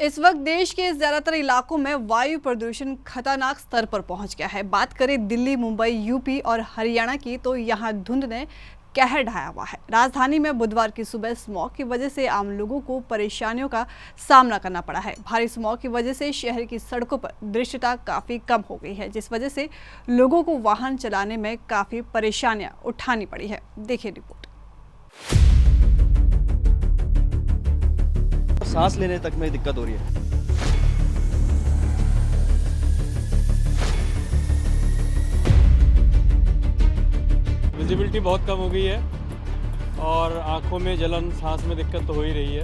इस वक्त देश के ज्यादातर इलाकों में वायु प्रदूषण खतरनाक स्तर पर पहुंच गया है। बात करें दिल्ली, मुंबई, यूपी और हरियाणा की, तो यहां धुंध ने कहर ढाया हुआ है। राजधानी में बुधवार की सुबह स्मॉग की वजह से आम लोगों को परेशानियों का सामना करना पड़ा है। भारी स्मॉग की वजह से शहर की सड़कों पर दृश्यता काफी कम हो गई है, जिस वजह से लोगों को वाहन चलाने में काफी परेशानियां उठानी पड़ी है। देखिए रिपोर्ट। सांस लेने तक में दिक्कत हो रही है। विजिबिलिटी बहुत कम हो गई है और आंखों में जलन, सांस में दिक्कत तो हो ही रही है।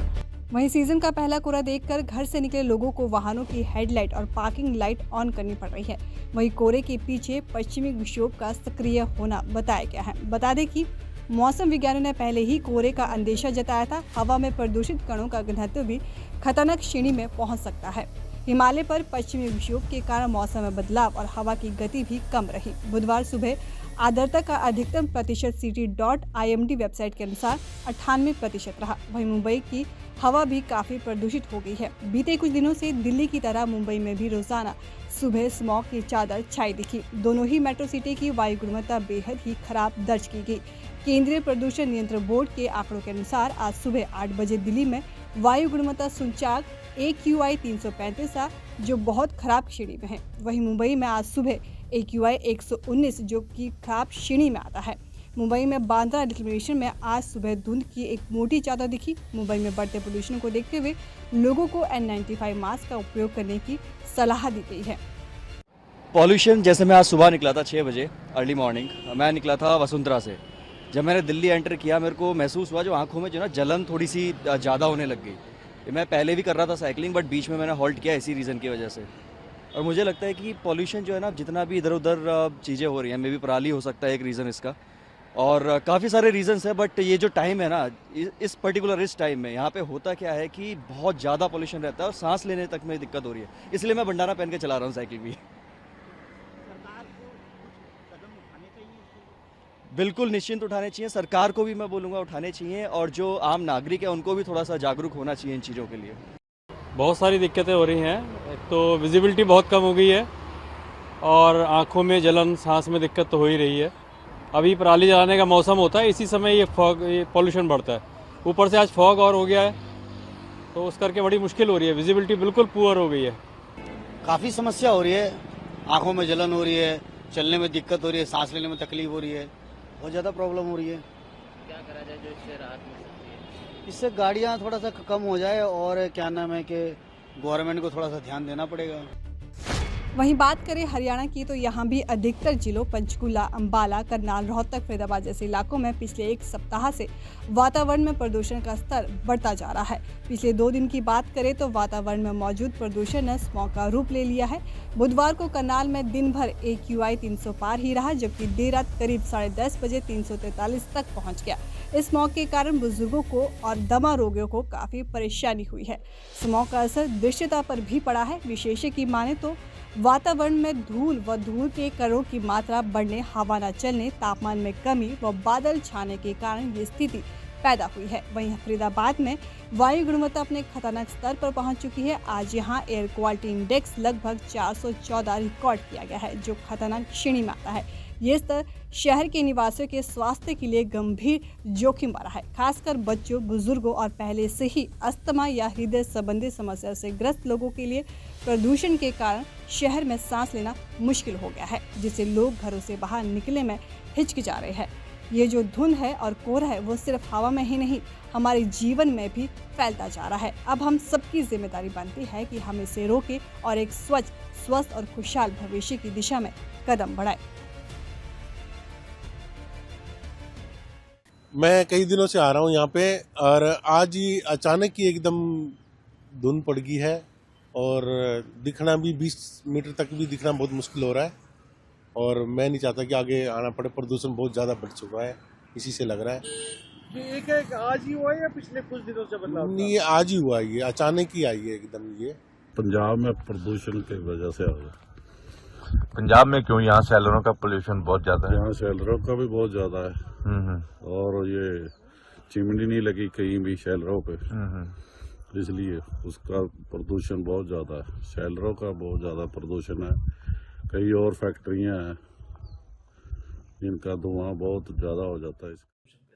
वहीं सीजन का पहला कोहरा देखकर घर से निकले लोगों को वाहनों की हेडलाइट और पार्किंग लाइट ऑन करनी पड़ रही है। वहीं कोहरे के पीछे पश्चिमी विक्षोभ का सक्रिय होना बताया गया है। बता दें कि मौसम विज्ञानियों ने पहले ही कोहरे का अंदेशा जताया था। हवा में प्रदूषित कणों का घनत्व भी खतरनाक श्रेणी में पहुंच सकता है। हिमालय पर पश्चिमी विक्षोभ के कारण मौसम में बदलाव और हवा की गति भी कम रही। बुधवार सुबह आर्द्रता का अधिकतम प्रतिशत city.imd वेबसाइट के अनुसार 98% रहा। वहीं मुंबई की हवा भी काफी प्रदूषित हो गई है। बीते कुछ दिनों से दिल्ली की तरह मुंबई में भी रोजाना सुबह स्मॉग की चादर छाई दिखी। दोनों ही मेट्रो सिटी की वायु गुणवत्ता बेहद ही खराब दर्ज की गई। केंद्रीय प्रदूषण नियंत्रण बोर्ड के आंकड़ों के अनुसार आज सुबह 8 बजे दिल्ली में वायु गुणवत्ता सूचकांक AQI 335 था, जो बहुत खराब श्रेणी में है। वहीं मुंबई में आज सुबह AQI 119, जो कि खराब श्रेणी में आता है। मुंबई में बांद्रा डिक्लेरेशन में आज सुबह धुंध की एक मोटी चादर दिखी। मुंबई में बढ़ते प्रदूषण को देखते हुए लोगों को N95 मास्क का उपयोग करने की सलाह दी गई है। पॉल्यूशन, जैसे मैं आज सुबह निकला था 6 बजे अर्ली मॉर्निंग, मैं निकला था वसुंधरा से। जब मैंने दिल्ली एंटर किया, मेरे को महसूस हुआ जो आंखों में जो ना जलन थोड़ी सी ज़्यादा होने लग गई। मैं पहले भी कर रहा था साइकिलिंग, बट बीच में मैंने हॉल्ट किया इसी रीज़न की वजह से। और मुझे लगता है कि पॉल्यूशन जो है ना, जितना भी इधर उधर चीज़ें हो रही हैं, मे भी पराली हो सकता है एक रीज़न इसका, और काफ़ी सारे रीजंस है। बट ये जो टाइम है ना, इस टाइम में यहाँ पे होता क्या है कि बहुत ज़्यादा पॉल्यूशन रहता है और सांस लेने तक में दिक्कत हो रही है। इसलिए मैं भंडारा पहन के चला रहा हूँ साइकिल भी। बिल्कुल निश्चिंत उठाने चाहिए, सरकार को भी मैं बोलूँगा उठाने चाहिए, और जो आम नागरिक है उनको भी थोड़ा सा जागरूक होना चाहिए इन चीज़ों के लिए। बहुत सारी दिक्कतें हो रही हैं। एक तो विजिबिलिटी बहुत कम हो गई है और आंखों में जलन, सांस में दिक्कत तो हो ही रही है। अभी पराली जलाने का मौसम होता है, इसी समय ये पॉल्यूशन बढ़ता है। ऊपर से आज फॉग और हो गया है, तो उस करके बड़ी मुश्किल हो रही है। विजिबिलिटी बिल्कुल पुअर हो गई है। काफ़ी समस्या हो रही है, आंखों में जलन हो रही है, चलने में दिक्कत हो रही है, सांस लेने में तकलीफ हो रही है, बहुत ज़्यादा प्रॉब्लम हो रही है। क्या करा जाए जो इससे राहत मिल सकती है? इससे गाड़ियाँ थोड़ा सा कम हो जाए, और क्या नाम है कि गवर्नमेंट को थोड़ा सा ध्यान देना पड़ेगा। वहीं बात करें हरियाणा की, तो यहाँ भी अधिकतर जिलों पंचकुला, अंबाला, करनाल, रोहतक, फरीदाबाद जैसे इलाकों में पिछले एक सप्ताह से वातावरण में प्रदूषण का स्तर बढ़ता जा रहा है। पिछले 2 दिन की बात करें तो वातावरण में मौजूद प्रदूषण ने स्मॉग का रूप ले लिया है। बुधवार को करनाल में दिन भर AQI 300 पार ही रहा, जबकि देर रात करीब 10:30 बजे 343 तक पहुँच गया। इस स्मॉग के कारण बुजुर्गों को और दमा रोगियों को काफी परेशानी हुई है। स्मॉग का असर दृश्यता पर भी पड़ा है। विशेषज्ञ की माने तो वातावरण में धूल व धूल के कणों की मात्रा बढ़ने, हवा न चलने, तापमान में कमी व बादल छाने के कारण ये स्थिति पैदा हुई है। वहीं फरीदाबाद में वायु गुणवत्ता अपने खतरनाक स्तर पर पहुंच चुकी है। आज यहां एयर क्वालिटी इंडेक्स लगभग 414 रिकॉर्ड किया गया है, जो खतरनाक श्रेणी में आता है। ये स्तर शहर के निवासियों के स्वास्थ्य के लिए गंभीर जोखिम भरा है, खासकर बच्चों, बुजुर्गों और पहले से ही अस्थमा या हृदय संबंधी समस्या से ग्रस्त लोगों के लिए प्रदूषण के कारण शहर में सांस लेना मुश्किल हो गया है, जिससे लोग घरों से बाहर निकलने में हिचकिचा रहे हैं। ये जो धुंध है और कोहरा है, वो सिर्फ हवा में ही नहीं, हमारे जीवन में भी फैलता जा रहा है। अब हम सबकी जिम्मेदारी बनती है कि हम इसे रोकें और एक स्वच्छ, स्वस्थ और खुशहाल भविष्य की दिशा में कदम बढ़ाएं। मैं कई दिनों से आ रहा हूँ यहाँ पे, और आज ही अचानक ही एकदम धुंध पड़ गई है, और दिखना भी 20 मीटर तक भी दिखना बहुत मुश्किल हो रहा है। और मैं नहीं चाहता कि आगे आना पड़े। प्रदूषण बहुत ज़्यादा बढ़ चुका है, इसी से लग रहा है। एक आज ही हुआ है या पिछले कुछ दिनों से बदलाव? नहीं, ये आज ही हुआ है, ये अचानक ही आई है एकदम। ये पंजाब में प्रदूषण की वजह से आ रहा है। पंजाब में क्यों? यहाँ शहरों का पोल्यूशन बहुत ज्यादा है। यहाँ शहरों का भी बहुत ज्यादा है, और ये चिमनी नहीं लगी कहीं भी शहरों पे, इसलिए उसका प्रदूषण बहुत ज़्यादा है। शैलरों का बहुत ज़्यादा प्रदूषण है। कई और फैक्ट्रियां हैं जिनका धुआं बहुत ज़्यादा हो जाता है।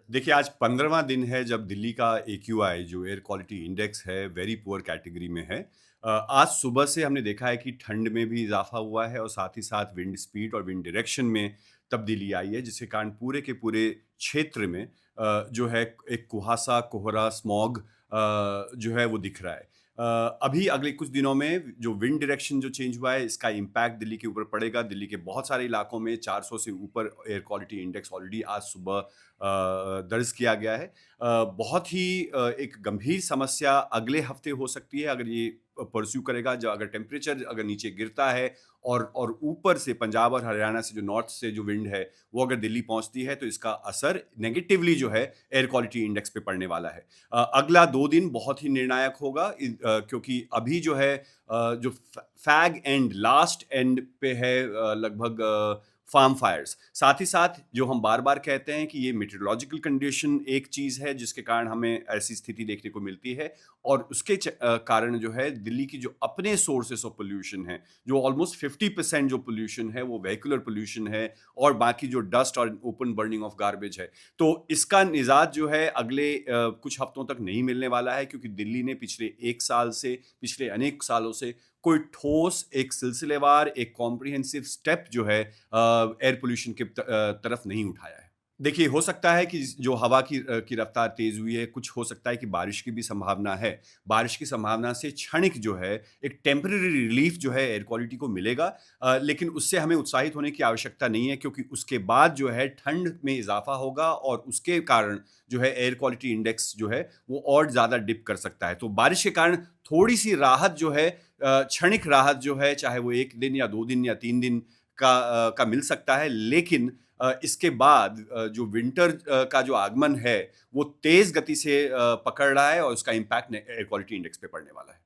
देखिए, आज 15वां दिन है जब दिल्ली का AQI जो एयर क्वालिटी इंडेक्स है वेरी पुअर कैटेगरी में है। आज सुबह से हमने देखा है कि ठंड में भी इजाफा हुआ है और साथ ही साथ विंड स्पीड और विंड डायरेक्शन में तब्दीली आई है, जिसके कारण पूरे के पूरे क्षेत्र में जो है एक कुहासा, कोहरा, स्मॉग जो है वो दिख रहा है। अभी अगले कुछ दिनों में जो विंड डायरेक्शन जो चेंज हुआ है, इसका इम्पैक्ट दिल्ली के ऊपर पड़ेगा। दिल्ली के बहुत सारे इलाकों में 400 से ऊपर एयर क्वालिटी इंडेक्स ऑलरेडी आज सुबह दर्ज किया गया है। बहुत ही एक गंभीर समस्या अगले हफ्ते हो सकती है अगर ये परस्यू करेगा। जो अगर टेम्परेचर अगर नीचे गिरता है और ऊपर से पंजाब और हरियाणा से जो नॉर्थ से जो विंड है वो अगर दिल्ली पहुंचती है तो इसका असर नेगेटिवली जो है एयर क्वालिटी इंडेक्स पे पड़ने वाला है। अगला 2 दिन बहुत ही निर्णायक होगा क्योंकि अभी जो है जो फैग एंड लास्ट एंड पे है लगभग फार्म फायर्स। साथ ही साथ जो हम बार बार कहते हैं कि ये मेट्रोलॉजिकल कंडीशन एक चीज़ है जिसके कारण हमें ऐसी स्थिति देखने को मिलती है और उसके कारण जो है दिल्ली की जो अपने सोर्सेस ऑफ पोल्यूशन है, जो ऑलमोस्ट 50% जो पोल्यूशन है वो व्हीकुलर पोल्यूशन है और बाकी जो डस्ट और ओपन बर्निंग ऑफ गार्बेज है, तो इसका निजात जो है अगले कुछ हफ्तों तक नहीं मिलने वाला है क्योंकि दिल्ली ने पिछले 1 साल से, पिछले अनेक सालों से कोई ठोस, एक सिलसिलेवार, एक कॉम्प्रिहेंसिव स्टेप जो है एयर पोल्यूशन की तरफ नहीं उठाया है। देखिए, हो सकता है कि जो हवा की रफ्तार तेज हुई है, कुछ हो सकता है कि बारिश की भी संभावना है। बारिश की संभावना से क्षणिक जो है एक टेम्पररी रिलीफ जो है एयर क्वालिटी को मिलेगा, लेकिन उससे हमें उत्साहित होने की आवश्यकता नहीं है क्योंकि उसके बाद जो है ठंड में इजाफा होगा और उसके कारण जो है एयर क्वालिटी इंडेक्स जो है वो और ज़्यादा डिप कर सकता है। तो बारिश के कारण थोड़ी सी राहत जो है, क्षणिक राहत जो है, चाहे वो 1 दिन या 2 दिन या 3 दिन का मिल सकता है, लेकिन इसके बाद जो विंटर का जो आगमन है वो तेज गति से पकड़ रहा है और उसका इम्पैक्ट एयर क्वालिटी इंडेक्स पे पड़ने वाला है।